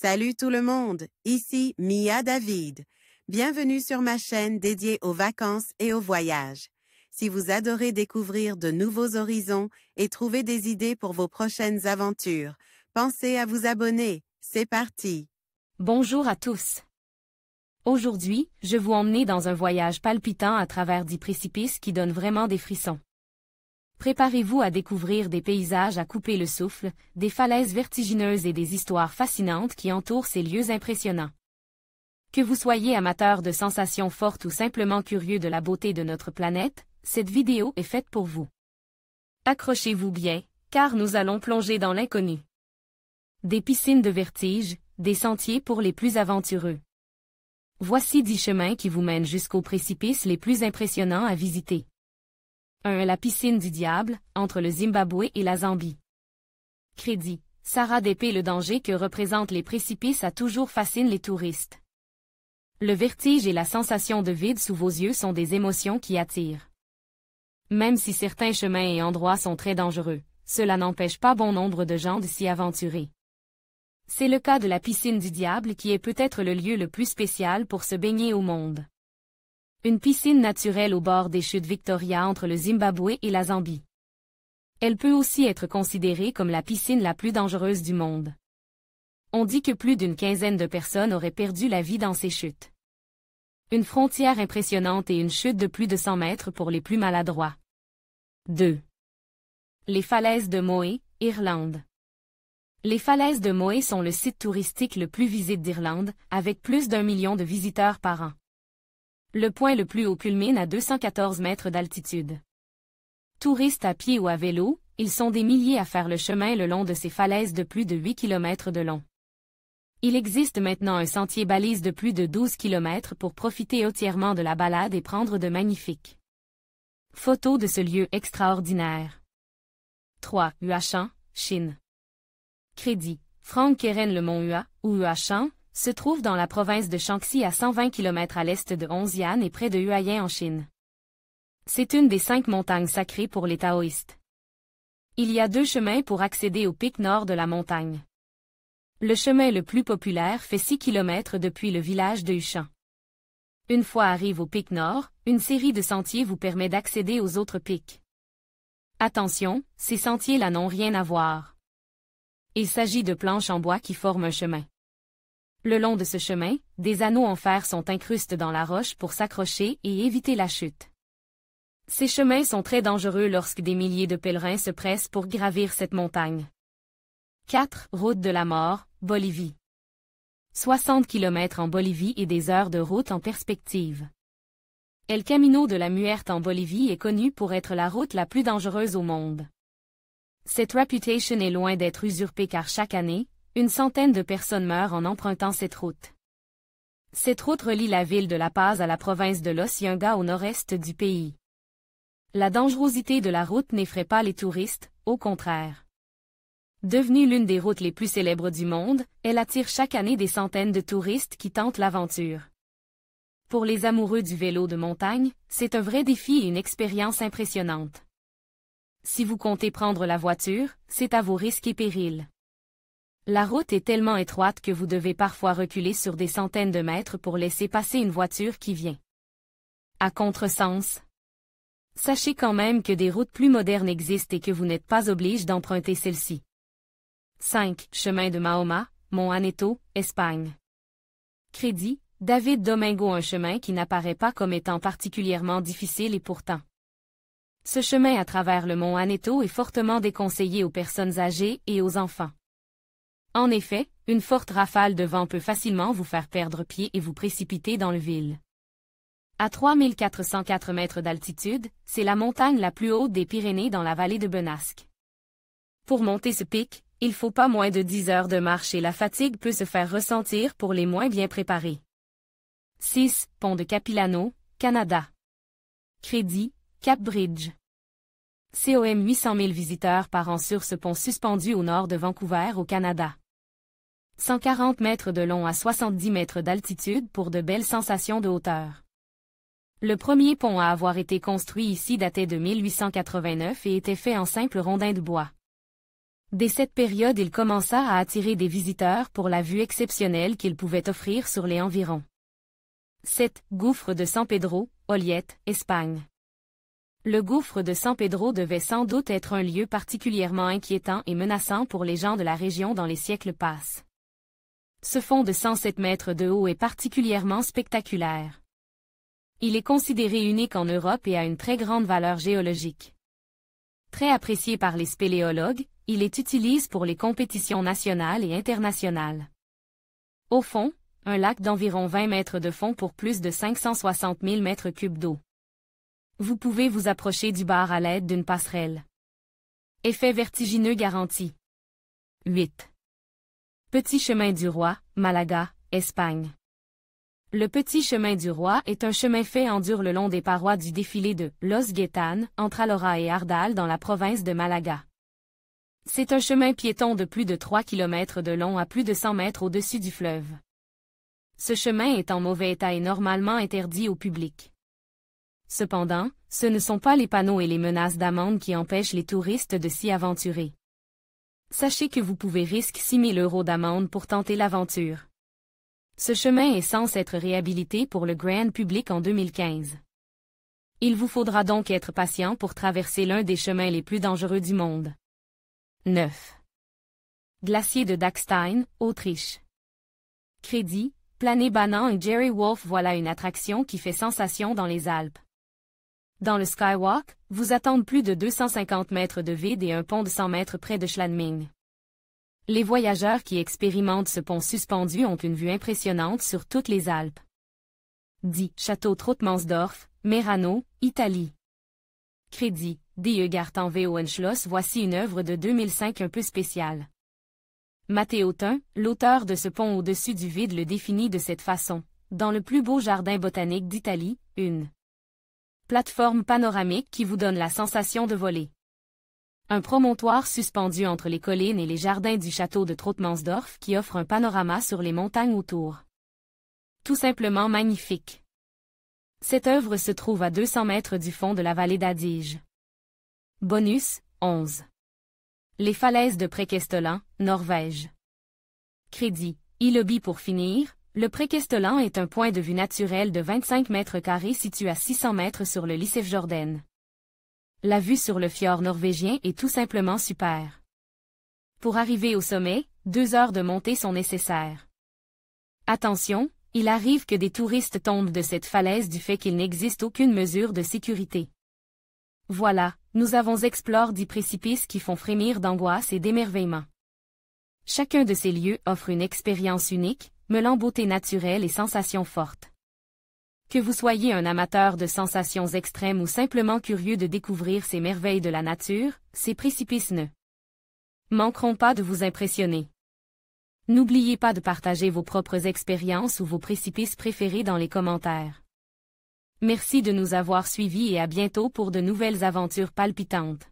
Salut tout le monde, ici Mia David. Bienvenue sur ma chaîne dédiée aux vacances et aux voyages. Si vous adorez découvrir de nouveaux horizons et trouver des idées pour vos prochaines aventures, pensez à vous abonner. C'est parti! Bonjour à tous. Aujourd'hui, je vous emmène dans un voyage palpitant à travers 10 précipices qui donnent vraiment des frissons. Préparez-vous à découvrir des paysages à couper le souffle, des falaises vertigineuses et des histoires fascinantes qui entourent ces lieux impressionnants. Que vous soyez amateur de sensations fortes ou simplement curieux de la beauté de notre planète, cette vidéo est faite pour vous. Accrochez-vous bien, car nous allons plonger dans l'inconnu. Des piscines de vertige, des sentiers pour les plus aventureux. Voici 10 chemins qui vous mènent jusqu'aux précipices les plus impressionnants à visiter. 1. La piscine du diable, entre le Zimbabwe et la Zambie. Crédit. Sarah Dépé. Le danger que représentent les précipices a toujours fasciné les touristes. Le vertige et la sensation de vide sous vos yeux sont des émotions qui attirent. Même si certains chemins et endroits sont très dangereux, cela n'empêche pas bon nombre de gens de s'y aventurer. C'est le cas de la piscine du diable qui est peut-être le lieu le plus spécial pour se baigner au monde. Une piscine naturelle au bord des chutes Victoria entre le Zimbabwe et la Zambie. Elle peut aussi être considérée comme la piscine la plus dangereuse du monde. On dit que plus d'une quinzaine de personnes auraient perdu la vie dans ces chutes. Une frontière impressionnante et une chute de plus de 100 mètres pour les plus maladroits. 2. Les falaises de Moé, Irlande. Les falaises de Moé sont le site touristique le plus visité d'Irlande, avec plus d'1 million de visiteurs par an. Le point le plus haut culmine à 214 mètres d'altitude. Touristes à pied ou à vélo, ils sont des milliers à faire le chemin le long de ces falaises de plus de 8 km de long. Il existe maintenant un sentier balise de plus de 12 km pour profiter entièrement de la balade et prendre de magnifiques photos de ce lieu extraordinaire. 3. Huashan, Chine. Crédit. Franck Keren. Le mont Hua, ou Huashan, se trouve dans la province de Shaanxi à 120 km à l'est de Hongxian et près de Hualien en Chine. C'est une des 5 montagnes sacrées pour les taoïstes. Il y a 2 chemins pour accéder au pic nord de la montagne. Le chemin le plus populaire fait 6 km depuis le village de Huashan. Une fois arrivé au pic nord, une série de sentiers vous permet d'accéder aux autres pics. Attention, ces sentiers-là n'ont rien à voir. Il s'agit de planches en bois qui forment un chemin. Le long de ce chemin, des anneaux en fer sont incrustés dans la roche pour s'accrocher et éviter la chute. Ces chemins sont très dangereux lorsque des milliers de pèlerins se pressent pour gravir cette montagne. 4. Route de la mort, Bolivie. 60 km en Bolivie et des heures de route en perspective. El Camino de la Muerte en Bolivie est connu pour être la route la plus dangereuse au monde. Cette réputation est loin d'être usurpée car chaque année, une centaine de personnes meurent en empruntant cette route. Cette route relie la ville de La Paz à la province de Los Yungas au nord-est du pays. La dangerosité de la route n'effraie pas les touristes, au contraire. Devenue l'une des routes les plus célèbres du monde, elle attire chaque année des centaines de touristes qui tentent l'aventure. Pour les amoureux du vélo de montagne, c'est un vrai défi et une expérience impressionnante. Si vous comptez prendre la voiture, c'est à vos risques et périls. La route est tellement étroite que vous devez parfois reculer sur des centaines de mètres pour laisser passer une voiture qui vient. À contresens. Sachez quand même que des routes plus modernes existent et que vous n'êtes pas obligé d'emprunter celle-ci. 5. Chemin de Mahoma, Mont Aneto, Espagne. Crédit. David Domingo. Un chemin qui n'apparaît pas comme étant particulièrement difficile et pourtant. Ce chemin à travers le mont Aneto est fortement déconseillé aux personnes âgées et aux enfants. En effet, une forte rafale de vent peut facilement vous faire perdre pied et vous précipiter dans le vide. À 3404 mètres d'altitude, c'est la montagne la plus haute des Pyrénées dans la vallée de Benasque. Pour monter ce pic, il faut pas moins de 10 heures de marche et la fatigue peut se faire ressentir pour les moins bien préparés. 6. Pont de Capilano, Canada. Crédit. Cap Bridge. COM 800 000 visiteurs par an sur ce pont suspendu au nord de Vancouver au Canada. 140 mètres de long à 70 mètres d'altitude pour de belles sensations de hauteur. Le premier pont à avoir été construit ici datait de 1889 et était fait en simple rondin de bois. Dès cette période, il commença à attirer des visiteurs pour la vue exceptionnelle qu'il pouvait offrir sur les environs. 7. Gouffre de San Pedro, Olliet, Espagne. Le gouffre de San Pedro devait sans doute être un lieu particulièrement inquiétant et menaçant pour les gens de la région dans les siècles passés. Ce fond de 107 mètres de haut est particulièrement spectaculaire. Il est considéré unique en Europe et a une très grande valeur géologique. Très apprécié par les spéléologues, il est utilisé pour les compétitions nationales et internationales. Au fond, un lac d'environ 20 mètres de fond pour plus de 560 000 mètres cubes d'eau. Vous pouvez vous approcher du bar à l'aide d'une passerelle. Effet vertigineux garanti. 8. Petit chemin du roi, Malaga, Espagne. Le Petit chemin du roi est un chemin fait en dur le long des parois du défilé de Los Guetanes, entre Alhora et Ardal dans la province de Malaga. C'est un chemin piéton de plus de 3 km de long à plus de 100 mètres au-dessus du fleuve. Ce chemin est en mauvais état et normalement interdit au public. Cependant, ce ne sont pas les panneaux et les menaces d'amende qui empêchent les touristes de s'y aventurer. Sachez que vous pouvez risquer 6 000 € d'amende pour tenter l'aventure. Ce chemin est censé être réhabilité pour le grand public en 2015. Il vous faudra donc être patient pour traverser l'un des chemins les plus dangereux du monde. 9. Glacier de Dachstein, Autriche. Crédit, Plané Banan et Jerry Wolf. Voilà une attraction qui fait sensation dans les Alpes. Dans le Skywalk, vous attendent plus de 250 mètres de vide et un pont de 100 mètres près de Schladming. Les voyageurs qui expérimentent ce pont suspendu ont une vue impressionnante sur toutes les Alpes. 10. Château Trottmannsdorf, Merano, Italie. Crédit, Die Gartenve Hohenschloss. Voici une œuvre de 2005 un peu spéciale. Matteo Tin, l'auteur de ce pont au-dessus du vide, le définit de cette façon. Dans le plus beau jardin botanique d'Italie, une plateforme panoramique qui vous donne la sensation de voler. Un promontoire suspendu entre les collines et les jardins du château de Trottmannsdorf qui offre un panorama sur les montagnes autour. Tout simplement magnifique. Cette œuvre se trouve à 200 mètres du fond de la vallée d'Adige. Bonus, 11. Les falaises de Preikestolen, Norvège. Crédit, Ilobi. Pour finir, le Preikestolen est un point de vue naturel de 25 mètres carrés situé à 600 mètres sur le Lysekfjorden. La vue sur le fjord norvégien est tout simplement super. Pour arriver au sommet, 2 heures de montée sont nécessaires. Attention, il arrive que des touristes tombent de cette falaise du fait qu'il n'existe aucune mesure de sécurité. Voilà, nous avons exploré 10 précipices qui font frémir d'angoisse et d'émerveillement. Chacun de ces lieux offre une expérience unique, mêlant beauté naturelle et sensations fortes. Que vous soyez un amateur de sensations extrêmes ou simplement curieux de découvrir ces merveilles de la nature, ces précipices ne manqueront pas de vous impressionner. N'oubliez pas de partager vos propres expériences ou vos précipices préférés dans les commentaires. Merci de nous avoir suivis et à bientôt pour de nouvelles aventures palpitantes.